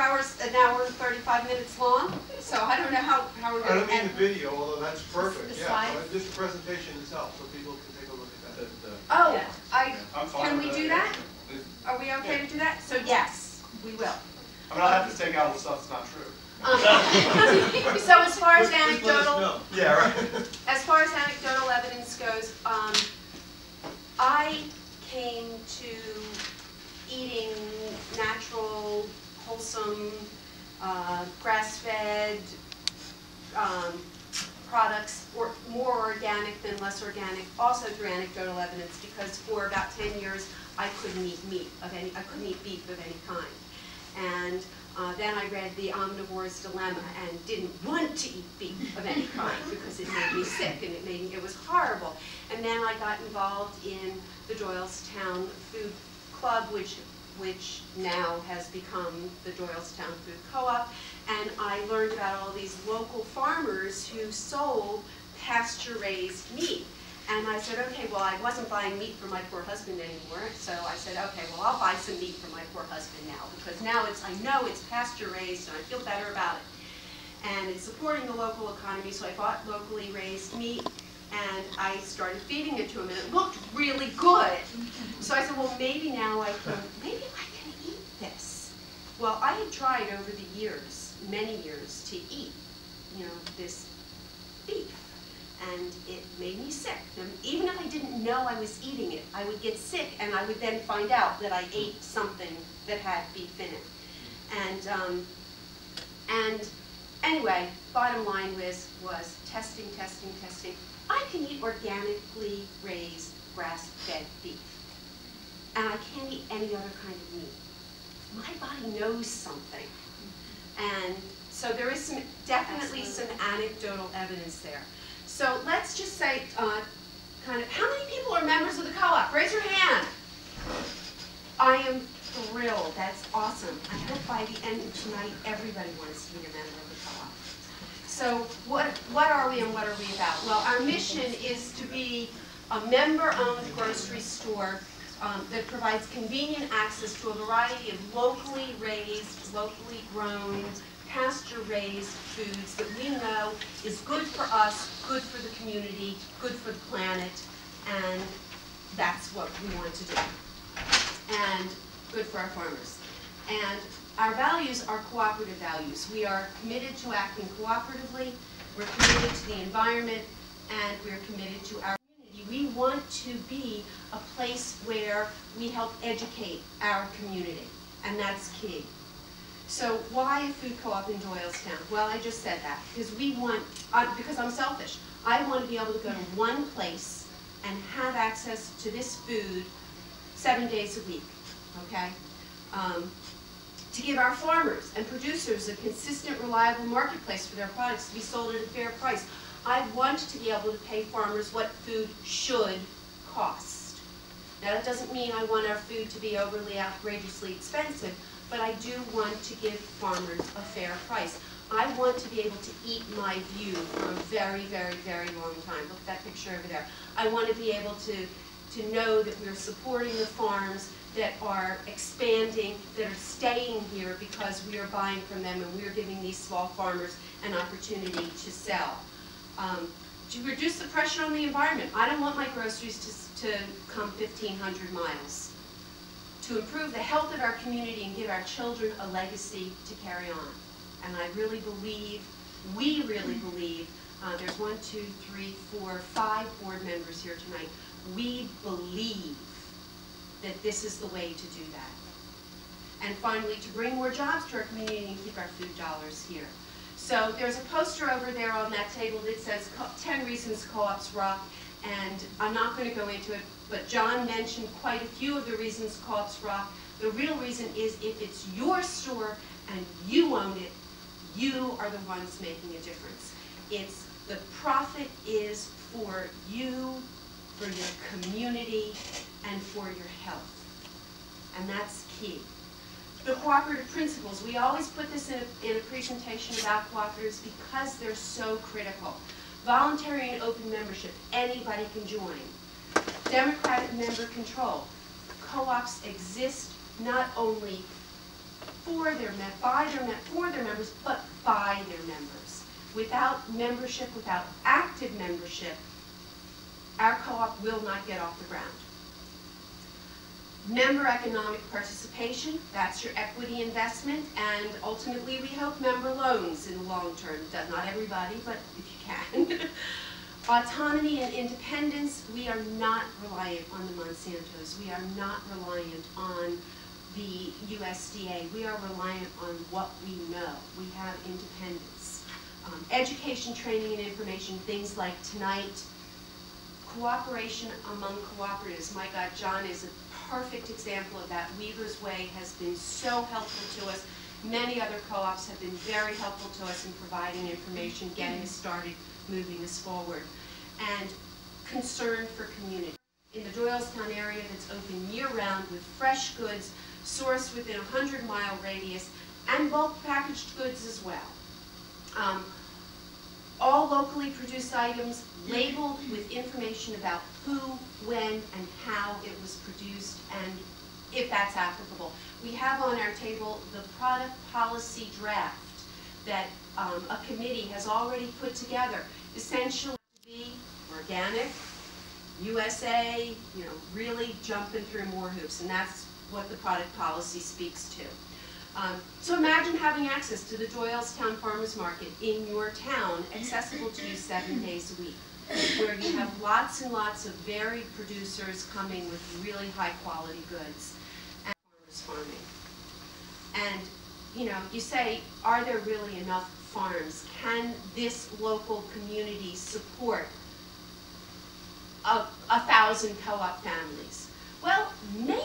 hours, an hour and 35 minutes long, so I don't know how we're I going don't to mean the video, although that's perfect. the Yeah, slide? but just the presentation itself, so people can take a look at that. Oh, Yeah. I'm fine can with we that, do yeah. that? Are we okay to do that? So yes, we will. I mean, I'll have to take out all the stuff that's not true. So as far as Just let us anecdotal, know. Yeah, right. as far as anecdotal evidence goes, I came to eating natural, wholesome, grass-fed products, or more organic than less organic, also through anecdotal evidence, because for about 10 years I couldn't eat meat of any, I couldn't eat beef of any kind. And then I read The Omnivore's Dilemma and didn't want to eat beef of any kind because it made me sick and it was horrible. And then I got involved in the Doylestown Food Club, which now has become the Doylestown Food Co-op, and I learned about all these local farmers who sold pasture-raised meat. And I said, okay, well, I wasn't buying meat for my poor husband anymore, so I said, okay, well, I'll buy some meat for my poor husband now, because now I know it's pasture-raised and I feel better about it. And it's supporting the local economy, so I bought locally raised meat, and I started feeding it to him, and it looked really good. So I said, well, maybe now I can eat this. Well, I had tried over the years, many years, to eat, this beef. And it made me sick. And even if I didn't know I was eating it, I would get sick, and I would then find out that I ate something that had beef in it. And anyway, bottom line was testing. I can eat organically raised grass-fed beef, and I can't eat any other kind of meat. My body knows something, and so there is definitely some anecdotal evidence there. So let's just say, how many people are members of the co-op? Raise your hand. I am thrilled. That's awesome. I hope by the end of tonight, everybody wants to be a member of the co-op. So what are we and what are we about? Well, our mission is to be a member-owned grocery store that provides convenient access to a variety of locally raised, locally grown, pasture-raised foods that we know is good for us, good for the community, good for the planet, and that's what we want to do. And good for our farmers. And our values are cooperative values. We are committed to acting cooperatively, we're committed to the environment, and we're committed to our community. We want to be a place where we help educate our community, and that's key. So why a food co-op in Doylestown? Well, I just said that, because because I'm selfish. I want to be able to go to one place and have access to this food 7 days a week, okay? To give our farmers and producers a consistent, reliable marketplace for their products to be sold at a fair price. I want to be able to pay farmers what food should cost. Now, that doesn't mean I want our food to be overly outrageously expensive, but I do want to give farmers a fair price. I want to be able to eat my view for a very, very, very long time. Look at that picture over there. I want to be able to know that we're supporting the farms that are expanding, that are staying here because we are buying from them and we're giving these small farmers an opportunity to sell. To reduce the pressure on the environment. I don't want my groceries to come 1,500 miles. To improve the health of our community and give our children a legacy to carry on. And I really believe, we really believe, there's 1, 2, 3, 4, 5 board members here tonight. We believe that this is the way to do that. And finally, to bring more jobs to our community and keep our food dollars here. So there's a poster over there on that table that says 10 reasons co-ops rock, and I'm not going to go into it, but John mentioned quite a few of the reasons co-ops rock. The real reason is if it's your store and you own it, you are the ones making a difference. It's the profit is for you, for your community, and for your health. And that's key. The cooperative principles, we always put this in a presentation about cooperatives because they're so critical. Voluntary and open membership, anybody can join. Democratic member control. Co-ops exist not only for their members, but by their members. Without membership, without active membership, our co-op will not get off the ground. Member economic participation, that's your equity investment, and ultimately we hope member loans in the long term. Not everybody, but if you can. Autonomy and independence, we are not reliant on the Monsantos. We are not reliant on the USDA. We are reliant on what we know. We have independence. Education, training, and information, things like tonight, cooperation among cooperatives. My God, John is a perfect example of that. Weaver's Way has been so helpful to us. Many other co-ops have been very helpful to us in providing information, getting us started, moving us forward. And concern for community. In the Doylestown area that's open year-round with fresh goods sourced within a 100-mile radius and bulk packaged goods as well. All locally produced items labeled with information about who, when, and how it was produced, and if that's applicable. We have on our table the product policy draft that a committee has already put together, essentially to be organic, USA, really jumping through more hoops, and that's what the product policy speaks to. So imagine having access to the Doylestown Farmers Market in your town, accessible to you 7 days a week, where you have lots and lots of varied producers coming with really high quality goods and farmers farming. And you say, are there really enough farms? Can this local community support 1,000 co-op families? Well, maybe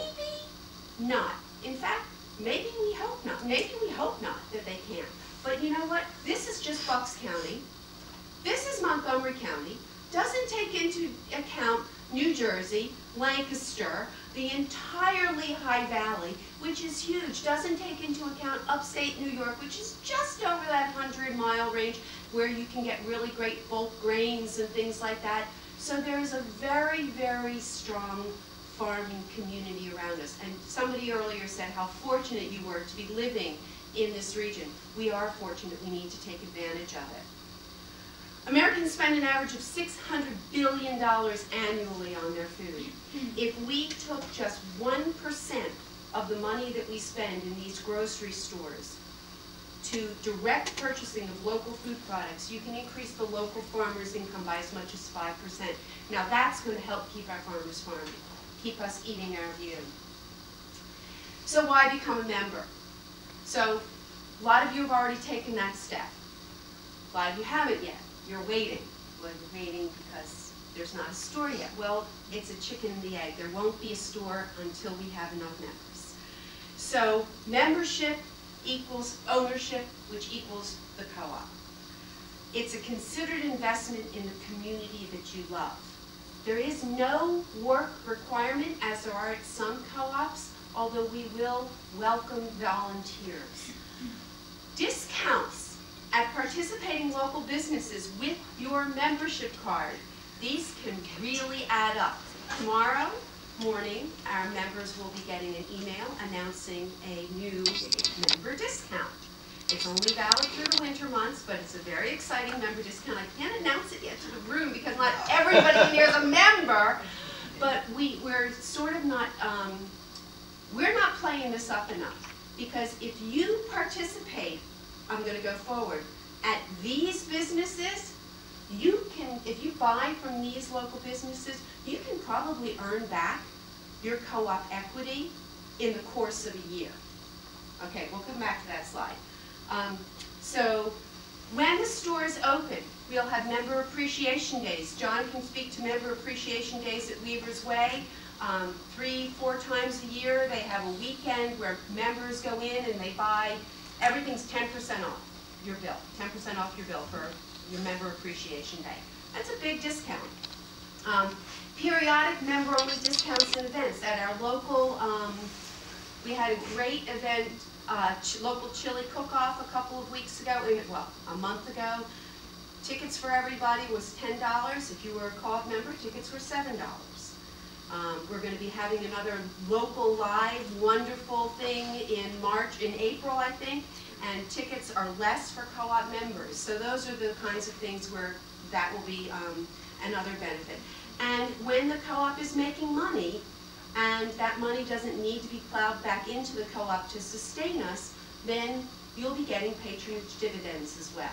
not. In fact, maybe we hope not. Maybe we hope not that they can. But you know what? This is just Bucks County. This is Montgomery County. Doesn't take into account New Jersey, Lancaster, the entire Lehigh Valley, which is huge. Doesn't take into account upstate New York, which is just over that 100-mile range where you can get really great bulk grains and things like that. So there's a very, very strong farming community around us. And somebody earlier said how fortunate you were to be living in this region. We are fortunate. We need to take advantage of it. Americans spend an average of $600 billion annually on their food. If we took just 1% of the money that we spend in these grocery stores to direct purchasing of local food products, you can increase the local farmers' income by as much as 5%. Now that's going to help keep our farmers farming, keep us eating our view. So why become a member? So a lot of you have already taken that step. A lot of you haven't yet. You're waiting. Well, you're waiting because there's not a store yet. Well, it's a chicken and the egg. There won't be a store until we have enough members. So membership equals ownership, which equals the co-op. It's a considered investment in the community that you love. There is no work requirement, as there are at some co-ops, although we will welcome volunteers. Discounts at participating local businesses with your membership card. These can really add up. Tomorrow morning, our members will be getting an email announcing a new member discount. It's only valid through the winter months, but it's a very exciting member discount. I can't announce it yet to the room because not everybody in here is a member, but we're sort of not, we're not playing this up enough, because if you participate, I'm going to go forward, at these businesses, you can, if you buy from these local businesses, you can probably earn back your co-op equity in the course of a year. Okay, we'll come back to that slide. So when the stores open, we'll have member appreciation days. John can speak to member appreciation days at Weaver's Way. 3-4 times a year, they have a weekend where members go in and they buy, everything's 10% off your bill, 10% off your bill for your member appreciation day. That's a big discount. Periodic member-only discounts and events. At our local, we had a great event, local chili cook-off a couple of weeks ago, well, a month ago. Tickets for everybody was $10. If you were a co-op member, tickets were $7. We're going to be having another local live wonderful thing in April, I think, and tickets are less for co-op members. So those are the kinds of things where that will be another benefit. And when the co-op is making money, and that money doesn't need to be plowed back into the co-op to sustain us, then you'll be getting patronage dividends as well.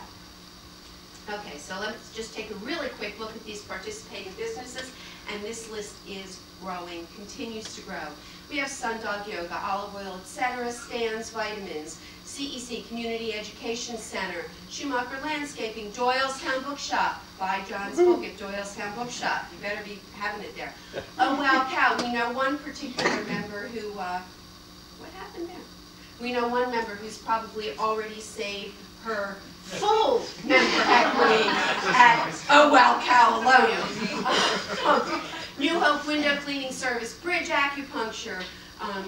Okay, so let's just take a really quick look at these participating businesses, and this list is growing, continues to grow. We have Sundog Yoga, Olive Oil, etc., Stan's Vitamins, CEC, Community Education Center, Schumacher Landscaping, Doylestown Bookshop. Buy John's book at Doylestown Bookshop. You better be having it there. Oh, Well Cow. We know one particular member who, what happened there? We know one member who's probably already saved her full member equity at Oh Well Cow alone. New Hope Window Cleaning Service, Bridge Acupuncture,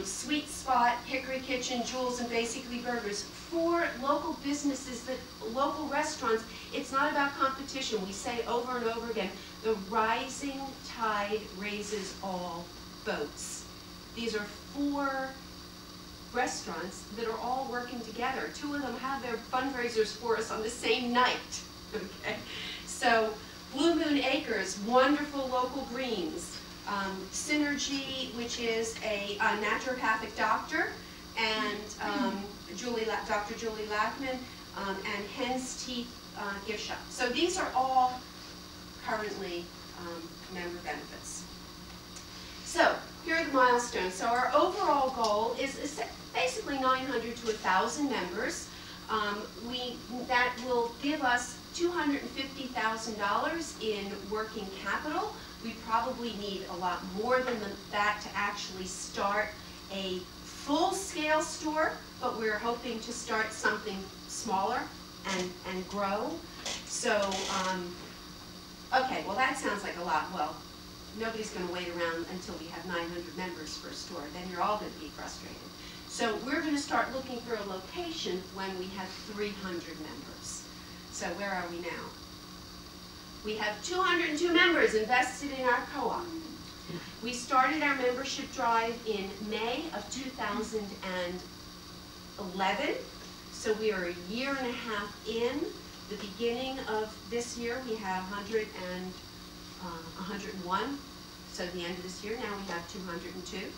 Sweet Spot, Hickory Kitchen, Jules, and Basically Burgers. 4 local businesses, local restaurants. It's not about competition. We say over and over again, the rising tide raises all boats. These are 4 restaurants that are all working together. 2 of them have their fundraisers for us on the same night. Okay, so Blue Moon Acres, wonderful local greens. Synergy, which is a naturopathic doctor, and Dr. Julie Lackman, and Hen's Teeth Gift Shop. So these are all currently member benefits. So here are the milestones. So our overall goal is basically 900 to 1,000 members. That will give us $250,000 in working capital. We probably need a lot more than that to actually start a full-scale store, but we're hoping to start something smaller and grow. So, okay, well that sounds like a lot. Well, nobody's going to wait around until we have 900 members for a store. Then you're all going to be frustrated. So we're going to start looking for a location when we have 300 members. So where are we now? We have 202 members invested in our co-op. We started our membership drive in May of 2011. So we are a year and a half in. The beginning of this year, we have 101. So at the end of this year, now we have 202.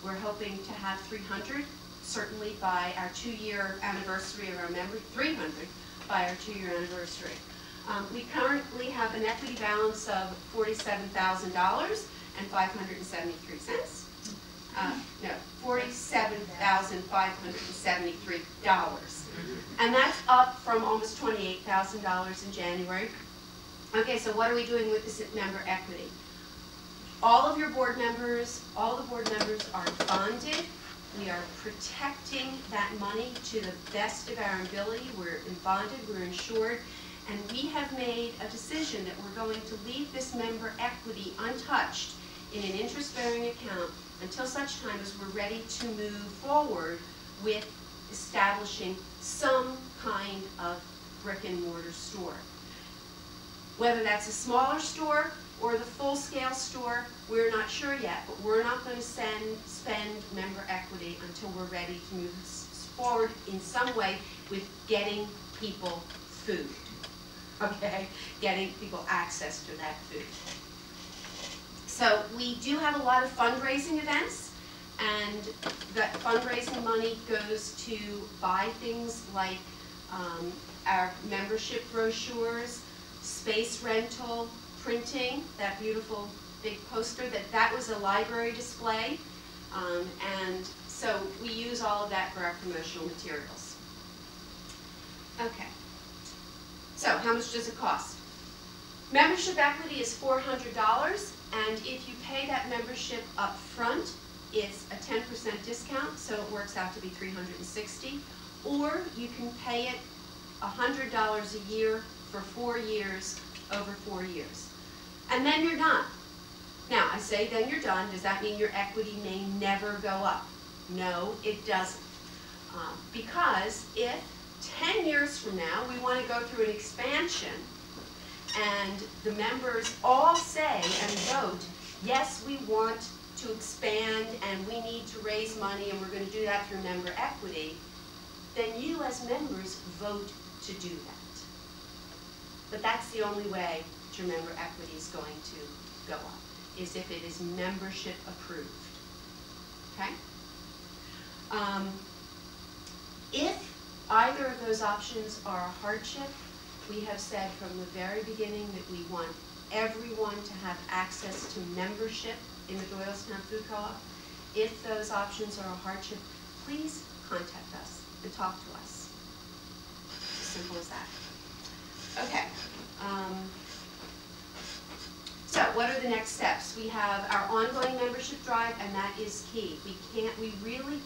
We're hoping to have 300, certainly by our 2-year anniversary of our member, 300 by our 2-year anniversary. We currently have an equity balance of $47,000 and 573 cents. No, $47,573. And that's up from almost $28,000 in January. Okay, so what are we doing with this member equity? All of your board members, all the board members are bonded. We are protecting that money to the best of our ability. We're bonded, we're insured, and we have made a decision that we're going to leave this member equity untouched in an interest-bearing account until such time as we're ready to move forward with establishing some kind of brick-and-mortar store. Whether that's a smaller store or the full-scale store, we're not sure yet, but we're not going to spend member equity until we're ready to move forward in some way with getting people food, okay? Getting people access to that food. So we do have a lot of fundraising events, and that fundraising money goes to buy things like our membership brochures, space rental, printing, that beautiful big poster, that was a library display, and so we use all of that for our promotional materials. Okay, so how much does it cost? Membership equity is $400, and if you pay that membership up front, it's a 10% discount, so it works out to be $360, or you can pay it $100 a year for 4 years, over 4 years. And then you're done. Now, I say then you're done. Does that mean your equity may never go up? No, it doesn't. Because if 10 years from now we want to go through an expansion and the members all say and vote yes, we want to expand and we need to raise money and we're going to do that through member equity, then you as members vote to do that. But that's the only way that your member equity is going to go up, is if it is membership approved. Okay? If either of those options are a hardship, we have said from the very beginning that we want everyone to have access to membership in the Doylestown Food Co-op. If those options are a hardship, please contact us and talk to us. As simple as that. Okay. So what are the next steps? We have our ongoing membership drive, and that is key. We really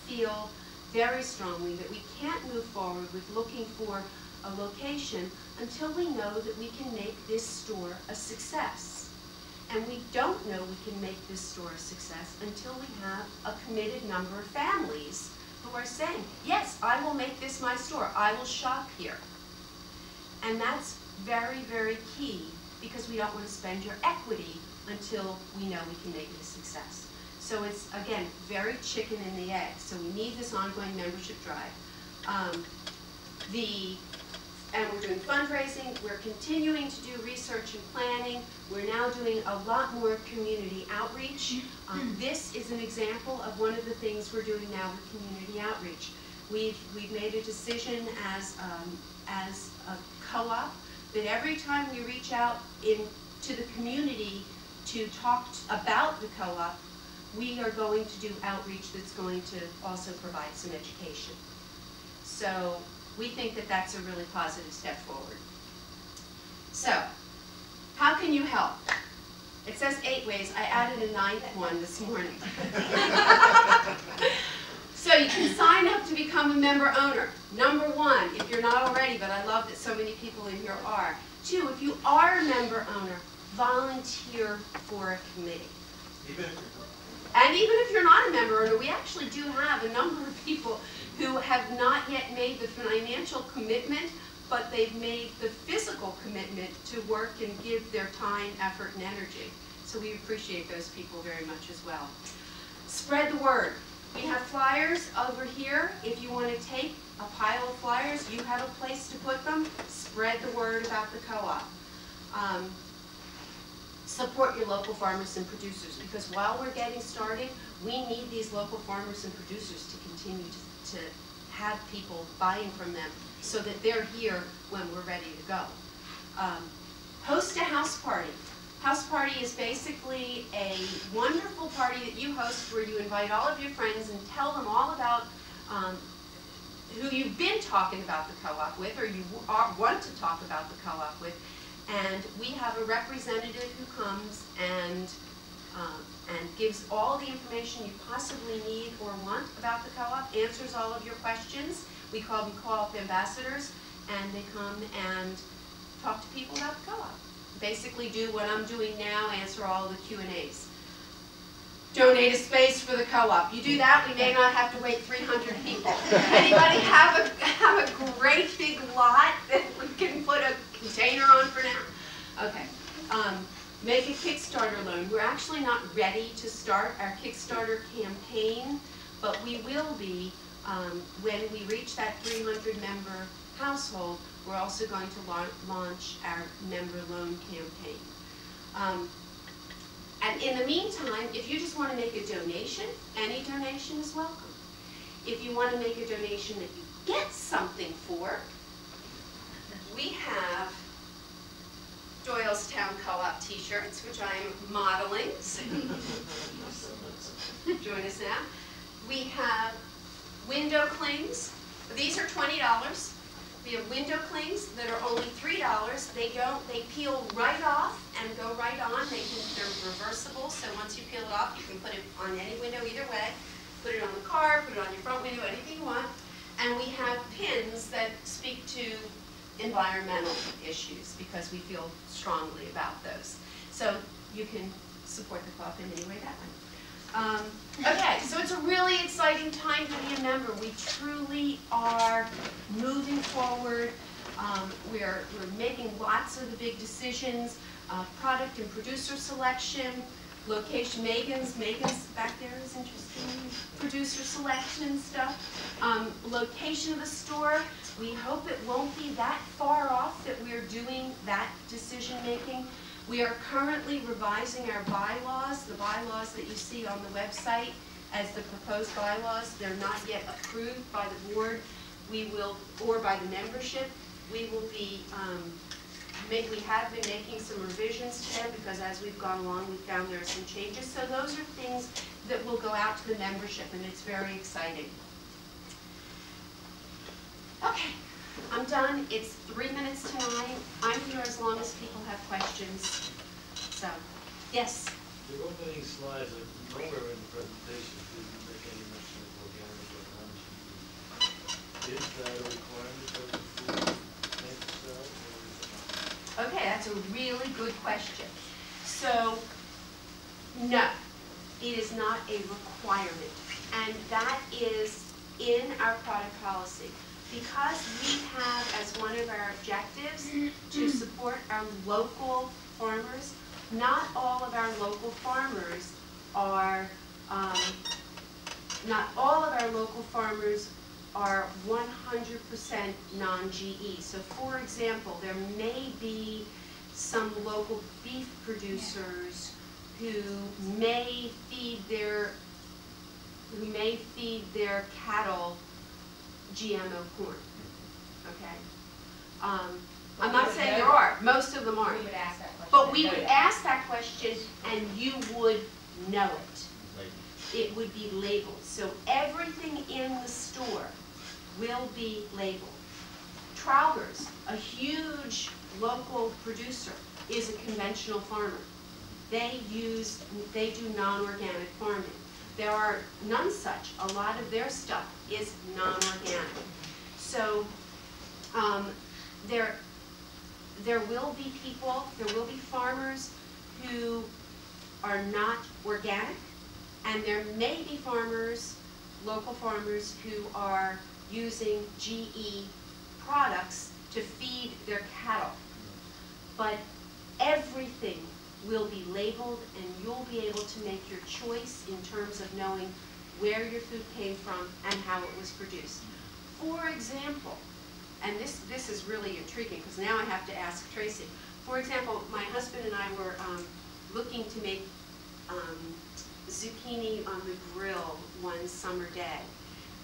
feel very strongly that we can't move forward with looking for a location until we know that we can make this store a success. And we don't know we can make this store a success until we have a committed number of families who are saying, yes, I will make this my store. I will shop here. And that's very, very key, because we don't want to spend your equity until we know we can make it a success. So it's, again, very chicken and the egg. So we need this ongoing membership drive. And we're doing fundraising. We're continuing to do research and planning. We're now doing a lot more community outreach. This is an example of one of the things we're doing now with community outreach. We've made a decision as a co-op that every time we reach out to the community to talk about the co-op, we are going to do outreach that's going to also provide some education. So we think that that's a really positive step forward. So, how can you help? It says 8 ways. I added a 9th one this morning. So you can sign up to become a member owner. Number 1, if you're not already, but I love that so many people in here are. 2, if you are a member owner, volunteer for a committee. And even if you're not a member owner, we actually do have a number of people who have not yet made the financial commitment, but they've made the physical commitment to work and give their time, effort, and energy. So we appreciate those people very much as well. Spread the word. We have flyers over here. If you want to take a pile of flyers, you have a place to put them. Spread the word about the co-op. Support your local farmers and producers, because while we're getting started, we need these local farmers and producers to continue to have people buying from them so that they're here when we're ready to go. Host a house party. House party is basically a wonderful party that you host where you invite all of your friends and tell them all about who you've been talking about the co-op with, or you want to talk about the co-op with. And we have a representative who comes and gives all the information you possibly need or want about the co-op, answers all of your questions. We call them co-op ambassadors, and they come and talk to people about the co-op. Basically do what I'm doing now, answer all the Q&As. Donate a space for the co-op. You do that, we may not have to wait 300 people. Anybody have a great big lot that we can put a container on for now? Okay. Make a Kickstarter loan. We're actually not ready to start our Kickstarter campaign, but we will be when we reach that 300 member household. We're also going to launch our member loan campaign. And in the meantime, if you just want to make a donation, any donation is welcome. If you want to make a donation that you get something for, we have Doylestown Co-op t-shirts, which I'm modeling. So join us now. We have window clings. These are $20. We have window clings that are only $3. They peel right off and go right on. They're reversible, so once you peel it off, you can put it on any window either way. Put it on the car, put it on your front window, anything you want. And we have pins that speak to environmental issues because we feel strongly about those. So you can support the co-op in any way that way. Okay, so it's a really exciting time to be a member. We truly are moving forward. We're making lots of the big decisions, product and producer selection. Location, Megan's back there is interesting, producer selection stuff. Location of the store, we hope it won't be that far off that we're doing that decision making. We are currently revising our bylaws, the bylaws that you see on the website as the proposed bylaws. They're not yet approved by the board. We will, or by the membership. We will be, we have been making some revisions to them because as we've gone along, we found there are some changes. So those are things that will go out to the membership, and it's very exciting. Okay, I'm done. It's 3 minutes to 9. I'm here as long as people have questions. So, yes? The opening slides, nowhere in the presentation didn't make any mention of organic or non-GE. Is that a requirement of the food plant itself, or is it not? Okay, that's a really good question. So, no, it is not a requirement. And that is in our product policy. Because we have as one of our objectives to support our local farmers, not all of our local farmers are, 100% non-GE. So for example, there may be some local beef producers who may feed their cattle GMO corn, okay? I'm not saying there are, most of them aren't. We would ask that question. But we would ask that question and you would know it. It would be labeled. So everything in the store will be labeled. Trowbridge, a huge local producer, is a conventional farmer. They do non-organic farming. There are none such. A lot of their stuff is non-organic. So there will be people, there will be farmers who are not organic, and there may be farmers, local farmers, who are using GE products to feed their cattle. But everything will be labeled, and you'll be able to make your choice in terms of knowing where your food came from and how it was produced. For example, and this is really intriguing because now I have to ask Tracy. For example, my husband and I were looking to make zucchini on the grill one summer day.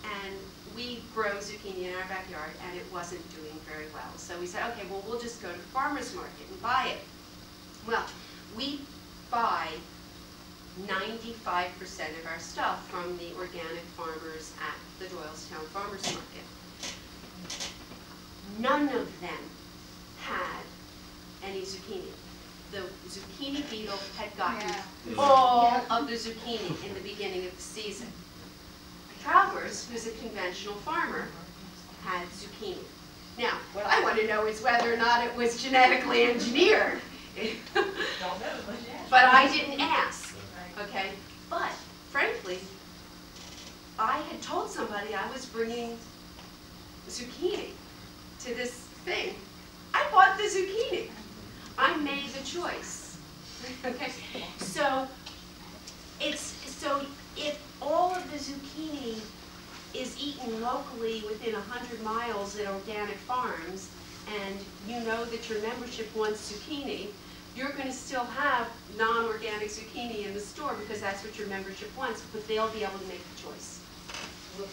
And we grow zucchini in our backyard, and it wasn't doing very well. So we said, okay, well, we'll just go to the farmer's market and buy it. Well, we buy 95% of our stuff from the organic farmers at the Doylestown Farmers Market. None of them had any zucchini. The zucchini beetle had gotten all of the zucchini in the beginning of the season. Travers, who's a conventional farmer, had zucchini. Now, what I want to know is whether or not it was genetically engineered. But I didn't ask, okay? But, frankly, I had told somebody I was bringing zucchini to this thing. I bought the zucchini. I made the choice, okay? So if all of the zucchini is eaten locally within 100 miles at organic farms, and you know that your membership wants zucchini, you're going to still have non-organic zucchini in the store because that's what your membership wants, but they'll be able to make the choice. Will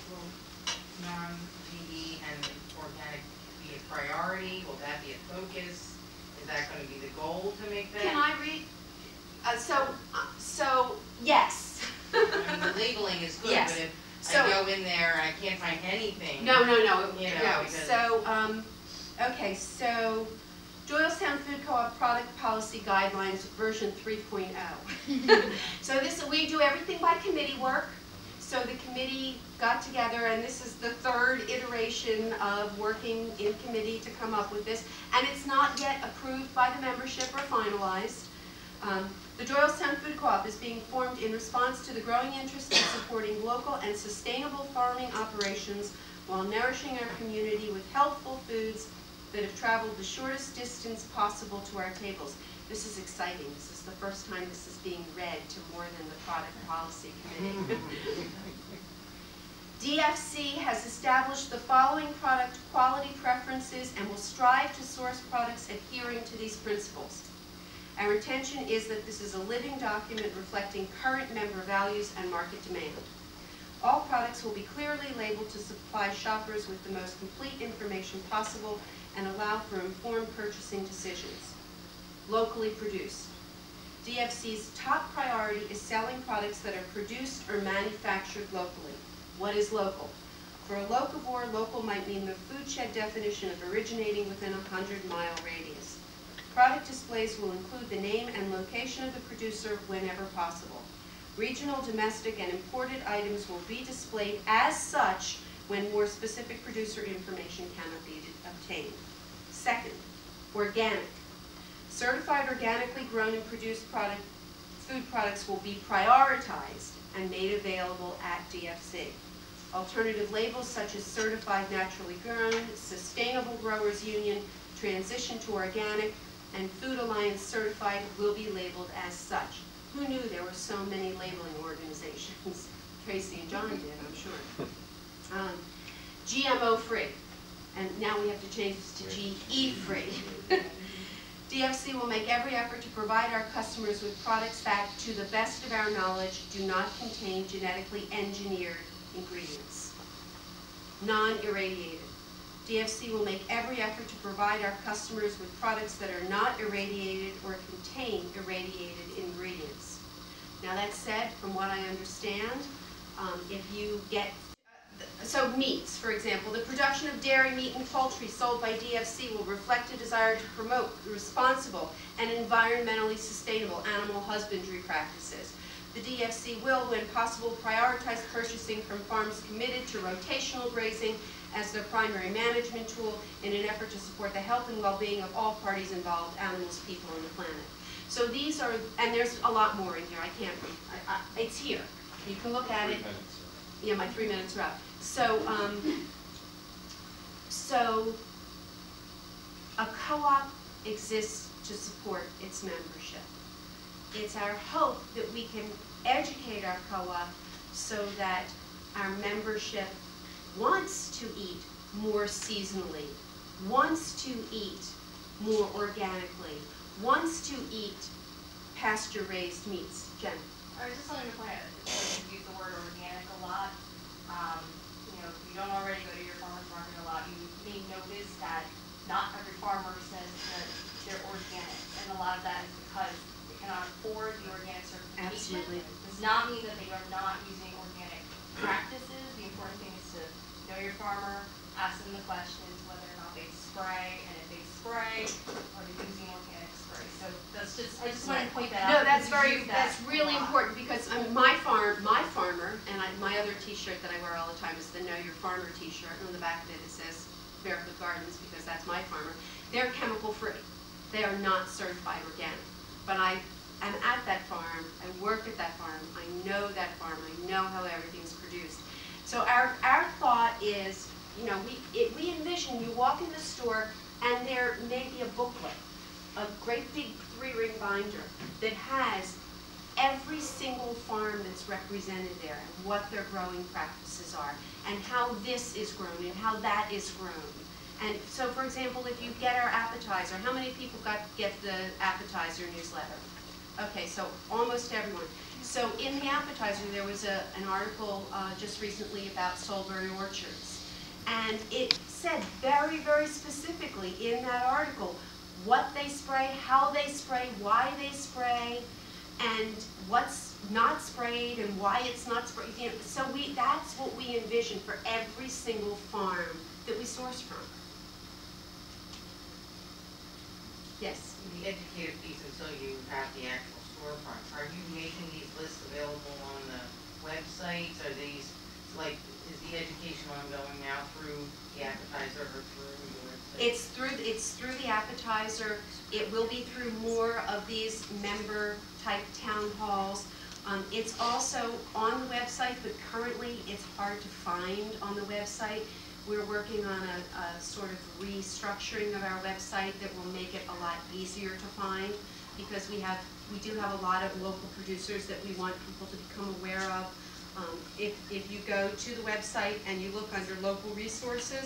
non-GE and organic be a priority? Will that be a focus? Is that going to be the goal to make that? Can I read? So yes. I mean, the labeling is good, Yes. but if So- I go in there and I can't find anything. No. You know, No. because- So, okay, so Doylestown Food Co-op Product Policy Guidelines version 3.0. So we do everything by committee work. So the committee got together, and this is the third iteration of working in committee to come up with this, and it's not yet approved by the membership or finalized. The Doylestown Food Co-op is being formed in response to the growing interest in supporting local and sustainable farming operations while nourishing our community with healthful foods that have traveled the shortest distance possible to our tables. This is exciting. This is the first time this is being read to more than the Product Policy Committee. DFC has established the following product quality preferences and will strive to source products adhering to these principles. Our intention is that this is a living document reflecting current member values and market demand. All products will be clearly labeled to supply shoppers with the most complete information possible and allow for informed purchasing decisions. Locally produced. DFC's top priority is selling products that are produced or manufactured locally. What is local? For a locavore, local might mean the food shed definition of originating within a 100-mile radius. Product displays will include the name and location of the producer whenever possible. Regional, domestic, and imported items will be displayed as such when more specific producer information cannot be obtained. Second, organic. Certified organically grown and produced food products will be prioritized and made available at DFC. Alternative labels such as certified naturally grown, Sustainable Growers Union, transition to organic, and Food Alliance certified will be labeled as such. Who knew there were so many labeling organizations? Tracy and John did, I'm sure. GMO free, and now we have to change this to GE free. DFC will make every effort to provide our customers with products that, to the best of our knowledge, do not contain genetically engineered ingredients. Non-irradiated. DFC will make every effort to provide our customers with products that are not irradiated or contain irradiated ingredients. Now that said, from what I understand, if you get so meats, for example, the production of dairy, meat, and poultry sold by DFC will reflect a desire to promote responsible and environmentally sustainable animal husbandry practices. The DFC will, when possible, prioritize purchasing from farms committed to rotational grazing as their primary management tool in an effort to support the health and well-being of all parties involved, animals, people, and the planet. So these are, and there's a lot more in here. I can't, it's here. You can look at it. Yeah, my 3 minutes are up. So, a co-op exists to support its membership. It's our hope that we can educate our co-op so that our membership wants to eat more seasonally, wants to eat more organically, wants to eat pasture-raised meats. Jen? I was just wanting to point out, you use the word organic a lot. You know, if you don't already go to your farmer's market a lot, you may notice that not every farmer says that they're organic, and a lot of that is because they cannot afford the organic certification. Absolutely. Does not mean that they are not using organic practices. The important thing is to know your farmer, ask them the questions, whether or not they spray, and if they spray, are they using organic spray? So that's just, I just wanted to point that out. No, that's because we use that that's really a lot. important because my farmer, and my other T-shirt that I wear all the time is the Know Your Farmer T-shirt, and on the back of it says Barefoot Gardens because that's my farmer. They're chemical free. They are not certified organic. But I am at that farm. I work at that farm. I know that farm. I know how everything's produced. So our thought is, you know, we envision you walk in the store and there may be a booklet, a great big 3-ring binder that has every single farm that's represented there and what their growing practices are and how this is grown and how that is grown. And so, for example, if you get our appetizer, how many people get the appetizer newsletter? Okay, so almost everyone. So in the appetizer, there was an article just recently about Solebury orchards. And it said very, very specifically in that article what they spray, how they spray, why they spray, and what's not sprayed and why it's not sprayed. You know, so that's what we envision for every single farm that we source from. Yes? The educated piece until you have the actual storefront. Are you making these lists available on the websites? Are these, like, is the education ongoing now through the appetizer or through the website? It's through the appetizer. It will be through more of these member-type town halls. It's also on the website, but currently it's hard to find on the website. We're working on a sort of restructuring of our website that will make it a lot easier to find. because we do have a lot of local producers that we want people to become aware of. If you go to the website and you look under local resources,